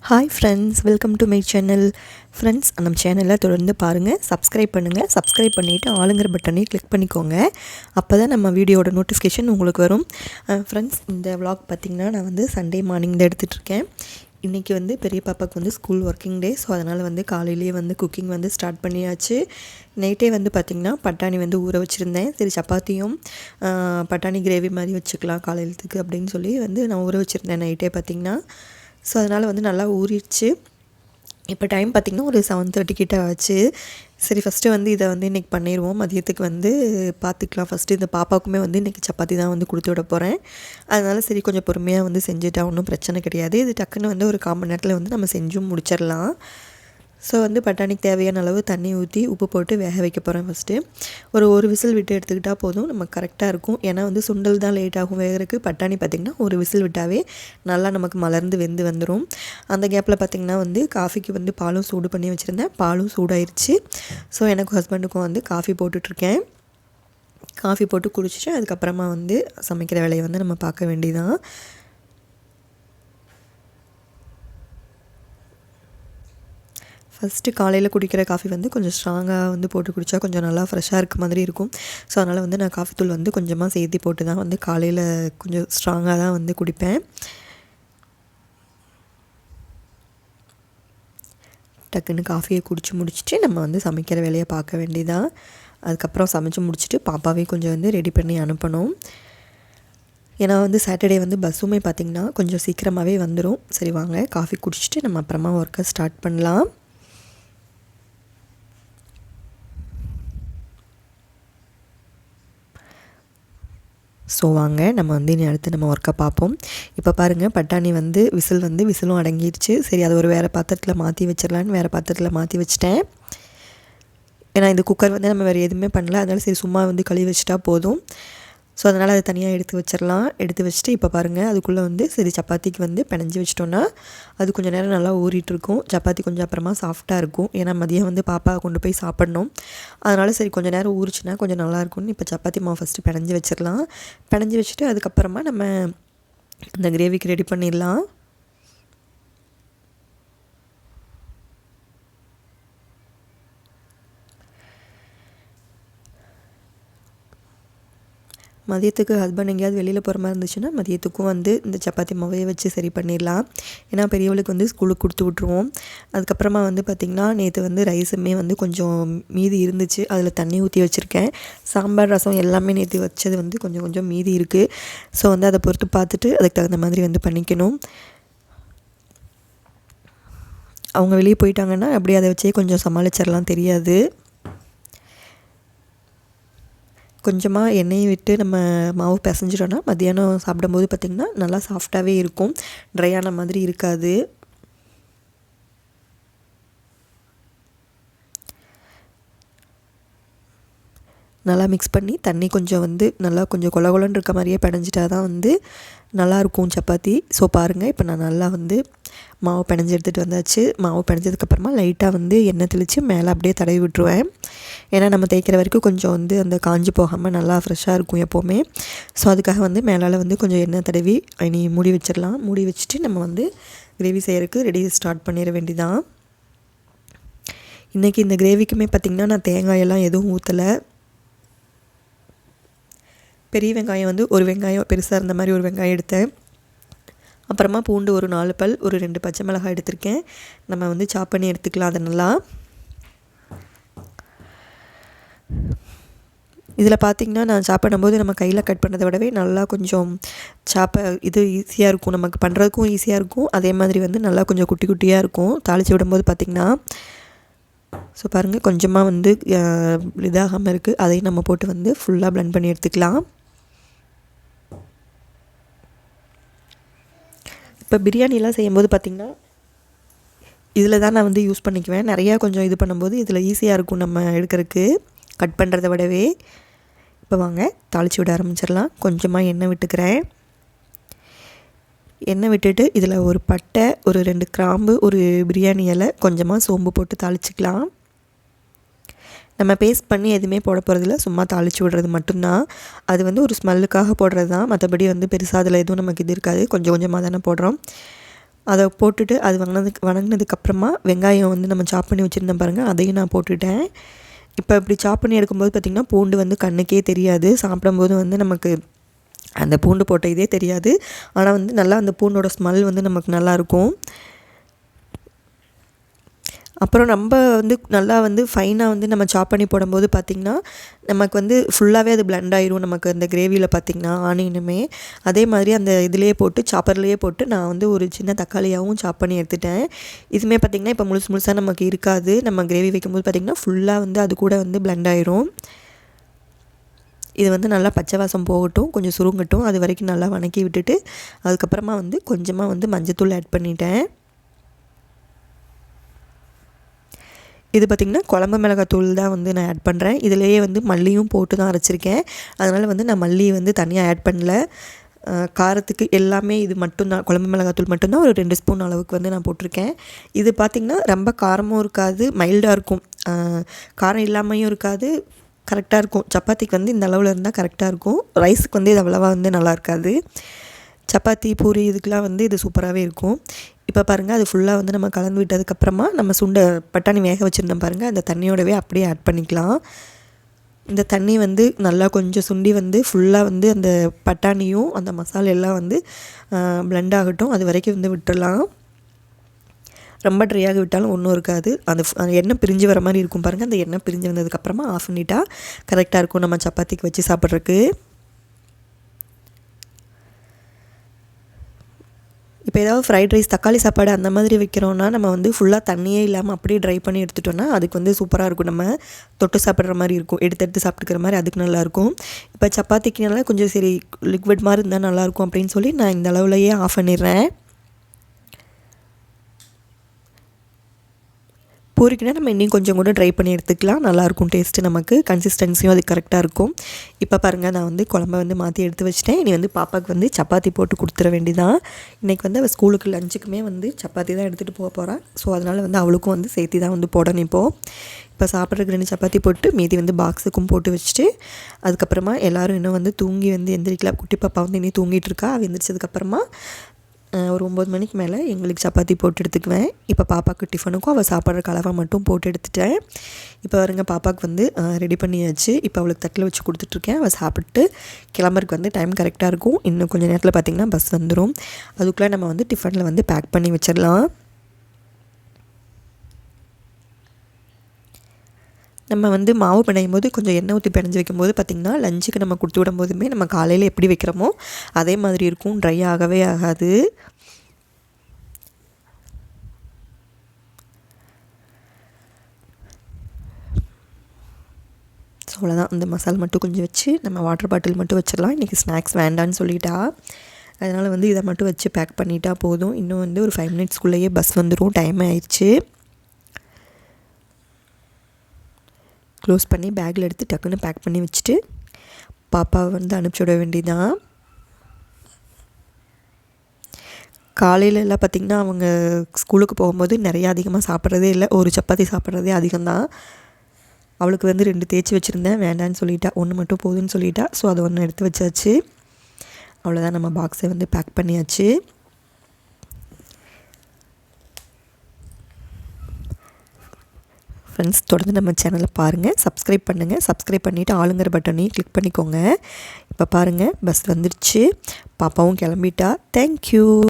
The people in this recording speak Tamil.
Hi friends, welcome to my channel. Friends, நம்ம சேனலை தொடர்ந்து பாருங்கள், சப்ஸ்கிரைப் பண்ணுங்கள். சப்ஸ்கிரைப் பண்ணிவிட்டு ஆளுங்கிற பட்டனையும் கிளிக் பண்ணிக்கோங்க. அப்போ தான் நம்ம வீடியோட நோட்டிஃபிகேஷன் உங்களுக்கு வரும். ஃப்ரெண்ட்ஸ், இந்த vlog பார்த்திங்கன்னா நான் வந்து சண்டே மார்னிங் தான் எடுத்துகிட்ருக்கேன். இன்றைக்கி வந்து பெரிய பாப்பாவுக்கு வந்து ஸ்கூல் ஒர்க்கிங் டே. ஸோ அதனால் வந்து காலையிலேயே வந்து குக்கிங் வந்து ஸ்டார்ட் பண்ணியாச்சு. நைட்டே வந்து பார்த்திங்கன்னா பட்டாணி வந்து ஊற வச்சுருந்தேன். சரி, சப்பாத்தியும் பட்டாணி கிரேவி மாதிரி வச்சுக்கலாம் காலையிலத்துக்கு அப்படின்னு சொல்லி வந்து நான் ஊற வச்சுருந்தேன் நைட்டே பார்த்திங்கன்னா. ஸோ அதனால் வந்து நல்லா ஊறிடுச்சு. இப்போ டைம் பார்த்திங்கன்னா ஒரு 7:30 கிட்ட ஆச்சு. சரி, ஃபஸ்ட்டு வந்து இதை வந்து இன்றைக்கி பண்ணிடுவோம். மதியத்துக்கு வந்து பார்த்துக்கலாம். ஃபஸ்ட்டு இந்த பாப்பாவுக்குமே வந்து இன்றைக்கி சப்பாத்தி தான் வந்து கொடுத்து விட போகிறேன். அதனால் சரி, கொஞ்சம் பொறுமையாக வந்து செஞ்சுட்டா ஒன்றும் பிரச்சனை கிடையாது. இது டக்குன்னு வந்து ஒரு 1/4 மணி நேரத்தில் வந்து நம்ம செஞ்சும் முடிச்சிடலாம். ஸோ வந்து பட்டாணிக்கு தேவையான அளவு தண்ணி ஊற்றி உப்பு போட்டு வேக வைக்க போகிறேன். ஃபஸ்ட்டு ஒரு விசில் விட்டு எடுத்துக்கிட்டால் போதும், நமக்கு கரெக்டாக இருக்கும். ஏன்னா வந்து சுண்டல் தான் லேட் ஆகும் வேகிறதுக்கு. பட்டாணி பார்த்திங்கன்னா ஒரு விசில் விட்டாவே நல்லா நமக்கு மலர்ந்து வெந்து வந்துடும். அந்த கேப்பில் பார்த்திங்கன்னா வந்து காஃபிக்கு வந்து பாலும் சூடு பண்ணி வச்சுருந்தேன். பாலும் சூடாயிருச்சு. ஸோ எனக்கும் ஹஸ்பண்டுக்கும் வந்து காஃபி போட்டுட்ருக்கேன். காஃபி போட்டு குடிச்சிட்டு அதுக்கப்புறமா வந்து சமைக்கிற வேலையை வந்து நம்ம பார்க்க வேண்டியதான். ஃபஸ்ட்டு காலையில் குடிக்கிற காஃபி வந்து கொஞ்சம் ஸ்ட்ராங்காக வந்து போட்டு குடித்தா கொஞ்சம் நல்லா ஃப்ரெஷ்ஷாக இருக்க மாதிரி இருக்கும். ஸோ அதனால் வந்து நான் காஃபி தூள் வந்து கொஞ்சமாக சேர்த்து போட்டு தான் வந்து காலையில் கொஞ்சம் ஸ்ட்ராங்காக தான் வந்து குடிப்பேன். டக்குன்னு காஃபியை குடித்து முடிச்சுட்டு நம்ம வந்து சமைக்கிற வேலையை பார்க்க வேண்டியதான். அதுக்கப்புறம் சமைச்சு முடிச்சுட்டு பாப்பாவே கொஞ்சம் வந்து ரெடி பண்ணி அனுப்பணும். ஏன்னா வந்து சாட்டர்டே வந்து பஸ்ஸுமே பார்த்திங்கன்னா கொஞ்சம் சீக்கிரமாகவே வந்துடும். சரி, வாங்க காஃபி குடிச்சிட்டு நம்ம அப்புறமா ஒர்க்கை ஸ்டார்ட் பண்ணலாம். ஸோ வாங்க நம்ம வந்து இனி அடுத்து நம்ம ஒர்க்கை பார்ப்போம். இப்போ பாருங்கள், பட்டாணி வந்து விசிலும் அடங்கிடுச்சு. சரி, அதை ஒரு வேறு பாத்திரத்தில் மாற்றி வச்சிடலான்னு வேறு பாத்திரத்தில் மாற்றி வச்சிட்டேன். ஏன்னா இந்த குக்கர் வந்து நம்ம வேறு எதுவுமே பண்ணல. அதனால் சரி, சும்மா வந்து கழுவி வச்சிட்டா போதும். ஸோ அதனால் அதை தனியாக எடுத்து வச்சிடலாம். எடுத்து வச்சுட்டு இப்போ பாருங்கள், அதுக்குள்ளே வந்து சரி சப்பாத்திக்கு வந்து பிணைஞ்சி வச்சிட்டோன்னா அது கொஞ்சம் நேரம் நல்லா ஊறிட்டுருக்கும். சப்பாத்தி கொஞ்சம் அப்புறமா சாஃப்டாக இருக்கும். ஏன்னா மதியம் வந்து பாப்பா கொண்டு போய் சாப்பிட்ணும். அதனால் சரி, கொஞ்சம் நேரம் ஊறிச்சுன்னா கொஞ்சம் நல்லாயிருக்கும்னு இப்போ சப்பாத்தி மாவு ஃபஸ்ட்டு பிணைஞ்சி வச்சிடலாம். பிணைஞ்சி வச்சுட்டு அதுக்கப்புறமா நம்ம அந்த கிரேவிக்கு ரெடி பண்ணிடலாம். மதியத்துக்கு ஹஸ்பண்ட் எங்கேயாவது வெளியில் போகிற மாதிரி இருந்துச்சுன்னா மதியத்துக்கும் வந்து இந்த சப்பாத்தி மாவையை வச்சு சரி பண்ணிடலாம். ஏன்னா பெரியவளுக்கு வந்து ஸ்கூலுக்கு கொடுத்து விட்ருவோம். அதுக்கப்புறமா வந்து பார்த்திங்கன்னா நேற்று வந்து ரைஸுமே வந்து கொஞ்சம் மீதி இருந்துச்சு. அதில் தண்ணி ஊற்றி வச்சுருக்கேன். சாம்பார், ரசம் எல்லாமே நேற்று வச்சது வந்து கொஞ்சம் கொஞ்சம் மீதி இருக்குது. ஸோ வந்து அதை பொறுத்து பார்த்துட்டு அதுக்கு தகுந்த மாதிரி வந்து பண்ணிக்கணும். அவங்க வெளியே போயிட்டாங்கன்னா அப்படியே அதை வச்சே கொஞ்சம் சமாளிச்சிடலாம், தெரியாது. கொஞ்சமாக எண்ணெயை விட்டு நம்ம மாவு பிசைஞ்சிட்டோன்னா மத்தியானம் சாப்பிடும்போது பார்த்திங்கன்னா நல்லா சாஃப்டாகவே இருக்கும். ட்ரையான மாதிரி இருக்காது. நல்லா மிக்ஸ் பண்ணி தண்ணி கொஞ்சம் வந்து நல்லா கொஞ்சம் கொல கொலன்னு இருக்க மாதிரியே பிணைஞ்சிட்டா தான் வந்து நல்லாயிருக்கும் சப்பாத்தி. ஸோ பாருங்கள், இப்போ நான் நல்லா வந்து மாவு பிணைஞ்சி எடுத்துகிட்டு வந்தாச்சு. மாவு பிணைஞ்சதுக்கப்புறமா லைட்டாக வந்து எண்ணெய் தெளித்து மேலே அப்படியே தடவி விட்டுருவேன். ஏன்னா நம்ம தேய்க்கிற வரைக்கும் கொஞ்சம் வந்து அந்த காஞ்சி போகாமல் நல்லா ஃப்ரெஷ்ஷாக இருக்கும் எப்போவுமே. ஸோ அதுக்காக வந்து மேலால் வந்து கொஞ்சம் எண்ணெய் தடவி இனி மூடி வச்சிடலாம். மூடி வச்சுட்டு நம்ம வந்து கிரேவி செய்கிறதுக்கு ஸ்டார்ட் பண்ணிட வேண்டியதான். இன்றைக்கி இந்த கிரேவிக்குமே பார்த்திங்கன்னா நான் தேங்காயெல்லாம் எதுவும் ஊற்றலை. பெரிய வெங்காயம் வந்து ஒரு வெங்காயம் பெருசாக இருந்த மாதிரி ஒரு வெங்காயம் எடுத்தேன். அப்புறமா பூண்டு ஒரு 4 பல், ஒரு 2 பச்சை மிளகாய் எடுத்திருக்கேன். நம்ம வந்து சாப் பண்ணி எடுத்துக்கலாம். அதை நல்லா இதில் பார்த்திங்கன்னா நான் சாப் பண்ணும்போது நம்ம கையில் கட் பண்ணதை விடவே நல்லா கொஞ்சம் இது ஈஸியாக இருக்கும். நமக்கு பண்ணுறதுக்கும் ஈஸியாக இருக்கும். அதே மாதிரி வந்து நல்லா கொஞ்சம் குட்டி குட்டியாக இருக்கும் தாளித்து விடும்போது பார்த்திங்கன்னா. ஸோ பாருங்கள், கொஞ்சமாக வந்து இதாகாமல் இருக்குது. அதையும் நம்ம போட்டு வந்து ஃபுல்லாக பிளெண்ட் பண்ணி எடுத்துக்கலாம். இப்போ பிரியாணிலாம் செய்யும்போது பார்த்திங்கன்னா இதில் தான் நான் வந்து யூஸ் பண்ணிக்குவேன். நிறையா கொஞ்சம் இது பண்ணும்போது இதில் ஈஸியாக இருக்கும் நம்ம எடுக்கிறதுக்கு, கட் பண்ணுறத விடவே. இப்போ வாங்க தாளித்து விட ஆரம்பிச்சிடலாம். கொஞ்சமாக எண்ணெய் விட்டுக்கிறேன். எண்ணெய் விட்டுட்டு இதில் ஒரு பட்டை, ஒரு 2 கிராம்பு, ஒரு பிரியாணி இலை, கொஞ்சமாக சோம்பு போட்டு தாளிச்சிக்கலாம். நம்ம பேஸ்ட் பண்ணி எதுவுமே போட போகிறதில்ல, சும்மா தாளித்து விடுறது மட்டும்தான். அது வந்து ஒரு ஸ்மெல்லுக்காக போடுறது தான். மற்றபடி வந்து பெருசாக அதில் எதுவும் நமக்கு இது இருக்காது. கொஞ்சம் கொஞ்சமாக தானே போடுறோம். அதை போட்டுட்டு அது வணங்கினதுக்கப்புறமா வெங்காயம் வந்து நம்ம சாப் பண்ணி வச்சுருந்தோம் பாருங்கள், அதையும் நான் போட்டுட்டேன். இப்போ இப்படி சாப் பண்ணி எடுக்கும்போது பார்த்திங்கன்னா பூண்டு வந்து கண்ணுக்கே தெரியாது, சாப்பிடும்போது வந்து நமக்கு அந்த பூண்டு போட்ட இதே தெரியாது. ஆனால் வந்து நல்லா அந்த பூண்டோட ஸ்மெல் வந்து நமக்கு நல்லாயிருக்கும். அப்புறம் நம்ம வந்து நல்லா வந்து ஃபைனாக வந்து நம்ம சாப் பண்ணி போடும்போது பார்த்திங்கன்னா நமக்கு வந்து ஃபுல்லாகவே அது பிளெண்ட் ஆயிரும் நமக்கு அந்த கிரேவியில் பார்த்திங்கன்னா ஆனியனுமே. அதே மாதிரி அந்த இதிலேயே போட்டு சாப்பர்லேயே போட்டு நான் வந்து ஒரு சின்ன தக்காளியாகவும் சாப் பண்ணி எடுத்துட்டேன். இதுவுமே பார்த்திங்கன்னா இப்போ முழுசாக நமக்கு இருக்காது, நம்ம கிரேவி வைக்கும்போது பார்த்திங்கன்னா ஃபுல்லாக வந்து அது கூட வந்து பிளெண்ட் ஆயிரும். இது வந்து நல்லா பச்சை வாசம் போகட்டும், கொஞ்சம் சுருங்கட்டும், அது வரைக்கும் நல்லா வணக்கி விட்டுட்டு அதுக்கப்புறமா வந்து கொஞ்சமாக வந்து மஞ்சத்தூள் ஆட் பண்ணிட்டேன். இது பார்த்திங்கன்னா குழம்பு மிளகாத்தூள் தான் வந்து நான் ஆட் பண்ணுறேன். இதிலேயே வந்து மல்லியும் போட்டு தான் அரைச்சிருக்கேன். அதனால் வந்து நான் மல்லி வந்து தனியாக ஆட் பண்ணல. காரத்துக்கு எல்லாமே இது மட்டும்தான், குழம்பு மிளகாத்தூள் மட்டும்தான் ஒரு 2 ஸ்பூன் அளவுக்கு வந்து நான் போட்டிருக்கேன். இது பார்த்திங்கன்னா ரொம்ப காரமும் இருக்காது, மைல்டாக இருக்கும், காரம் இல்லாமையும் இருக்காது, கரெக்டாக இருக்கும். சப்பாத்திக்கு வந்து இந்த அளவில் இருந்தால் கரெக்டாக இருக்கும். ரைஸுக்கு வந்து இது அவ்வளோவா வந்து நல்லா இருக்காது. சப்பாத்தி பூரி இதுக்கெலாம் வந்து இது சூப்பராகவே இருக்கும். இப்போ பாருங்கள், அது ஃபுல்லாக வந்து நம்ம கலந்து விட்டதுக்கப்புறமா நம்ம பட்டாணி வேக வச்சுருந்தோம் பாருங்கள், அந்த தண்ணியோடவே அப்படியே ஆட் பண்ணிக்கலாம். இந்த தண்ணி வந்து நல்லா கொஞ்சம் சுண்டி வந்து ஃபுல்லாக வந்து அந்த பட்டாணியும் அந்த மசாலா எல்லாம் வந்து பிளெண்ட் ஆகட்டும், அது வரைக்கும் வந்து விட்டுடலாம். ரொம்ப ட்ரையாக விட்டாலும் ஒன்றும் இருக்காது. அந்த எண்ணெய் பிரிஞ்சு வர மாதிரி இருக்கும் பாருங்கள், அந்த எண்ணெய் பிரிஞ்சு வந்ததுக்கப்புறமா ஆஃப் பண்ணிட்டா கரெக்டாக இருக்கும் நம்ம சப்பாத்திக்கு வச்சு சாப்பிட்றதுக்கு. இப்போ ஏதாவது ஃப்ரைட் ரைஸ், தக்காளி சாப்பாடு அந்த மாதிரி வைக்கிறோன்னா நம்ம வந்து ஃபுல்லாக தண்ணியே இல்லாமல் அப்படியே ட்ரை பண்ணி எடுத்துட்டோன்னா அதுக்கு வந்து சூப்பராக இருக்கும். நம்ம தொட்டு சாப்பிட்ற மாதிரி இருக்கும், எடுத்து சாப்பிட்டுக்கிற மாதிரி அதுக்கு நல்லாயிருக்கும். இப்போ சப்பாத்திக்குனால கொஞ்சம் சரி லிக்விட் மாதிரி இருந்தால் நல்லாயிருக்கும் அப்படின்னு சொல்லி நான் இந்த அளவுலையே ஆஃப் பண்ணிடுறேன். பூரிக்குனா நம்ம இன்னும் கொஞ்சம் கூட ட்ரை பண்ணி எடுத்துக்கலாம், நல்லாயிருக்கும் டேஸ்ட்டு, நமக்கு கன்சிஸ்டன்சியும் அது கரெக்டாக இருக்கும். இப்போ பாருங்கள், நான் வந்து குழம்ப வந்து மாற்றி எடுத்து வச்சிட்டேன். இனி வந்து பாப்பாவுக்கு வந்து சப்பாத்தி போட்டு கொடுத்துட வேண்டியதான். இன்றைக்கி வந்து அவள் ஸ்கூலுக்கு லஞ்சுக்குமே வந்து சப்பாத்தி தான் எடுத்துகிட்டு போக போகிறாள். ஸோ அதனால் வந்து அவளுக்கும் வந்து சேர்த்து தான் வந்து போடணும். இப்போ சாப்பிட்றதுக்கு 2 சப்பாத்தி போட்டு மீதி வந்து பாக்ஸுக்கும் போட்டு வச்சுட்டு அதுக்கப்புறமா எல்லோரும் இன்னும் வந்து தூங்கி வந்து எந்திரிக்கலாம். குட்டி பாப்பா வந்து இன்னும் தூங்கிட்டு இருக்கா. அவள் எந்திரிச்சதுக்கப்புறமா ஒரு 9 மணிக்கு மேலே எங்களுக்கு சப்பாத்தி போட்டு எடுத்துக்குவேன். இப்போ பாப்பாவுக்கு டிஃபனுக்கும் அவள் சாப்பிட்ற கலவை மட்டும் போட்டு எடுத்துட்டேன். இப்போ வருங்க, பாப்பாவுக்கு வந்து ரெடி பண்ணியாச்சு. இப்போ அவளுக்கு தட்டில் வச்சு கொடுத்துட்ருக்கேன். அவள் சாப்பிட்டு கிளம்புறதுக்கு வந்து டைம் கரெக்டாக இருக்கும். இன்னும் கொஞ்சம் நேரத்தில் பார்த்திங்கன்னா பஸ் வந்துடும். அதுக்குள்ளே நம்ம வந்து டிஃபனில் வந்து பேக் பண்ணி வச்சிடலாம். நம்ம வந்து மாவு பிணையும் போது கொஞ்சம் எண்ணெய் ஊற்றி பிணைஞ்சு வைக்கும்போது பார்த்திங்கன்னா லஞ்சுக்கு நம்ம கொடுத்து விடும்போதுமே நம்ம காலையில் எப்படி வைக்கிறோமோ அதே மாதிரி இருக்கும், ட்ரை ஆகவே ஆகாது. ஸோ அவ்வளோதான், அந்த மசாலா மட்டும் கொஞ்சம் வச்சு நம்ம வாட்டர் பாட்டில் மட்டும் வச்சிடலாம். இன்றைக்கி ஸ்நாக்ஸ் வேண்டான்னு சொல்லிட்டா, அதனால் வந்து இதை மட்டும் வச்சு பேக் பண்ணிட்டா போதும். இன்னும் வந்து ஒரு 5 மினிட்ஸ்க்குள்ளேயே பஸ் வந்துடும், டைம் ஆயிடுச்சு. க்ளோஸ் பண்ணி பேக்கில் எடுத்து டக்குன்னு பேக் பண்ணி வச்சுட்டு பாப்பாவை வந்து அனுப்பிச்சி விட வேண்டியதான். காலையில் எல்லாம் பார்த்திங்கன்னா அவங்க ஸ்கூலுக்கு போகும்போது நிறையா அதிகமாக சாப்பிட்றதே இல்லை, ஒரு சப்பாத்தி சாப்பிட்றதே அதிகம்தான். அவளுக்கு வந்து 2 தேய்ச்சி வச்சுருந்தேன், வேண்டான்னு சொல்லிட்டா, 1 மட்டும் போதும்னு சொல்லிட்டா. ஸோ அதை 1 எடுத்து வச்சாச்சு. அவ்வளோதான், நம்ம பாக்ஸை வந்து பேக் பண்ணியாச்சு. ஃப்ரெண்ட்ஸ், தொடர்ந்து நம்ம சேனலை பாருங்கள், சப்ஸ்கிரைப் பண்ணுங்கள். சப்ஸ்கிரைப் பண்ணிவிட்டு ஆளுங்கிற பட்டனையும் கிளிக் பண்ணிக்கோங்க. இப்போ பாருங்கள், பஸ் வந்துடுச்சு, பாப்பாவும் கிளம்பிட்டா. தேங்க்யூ.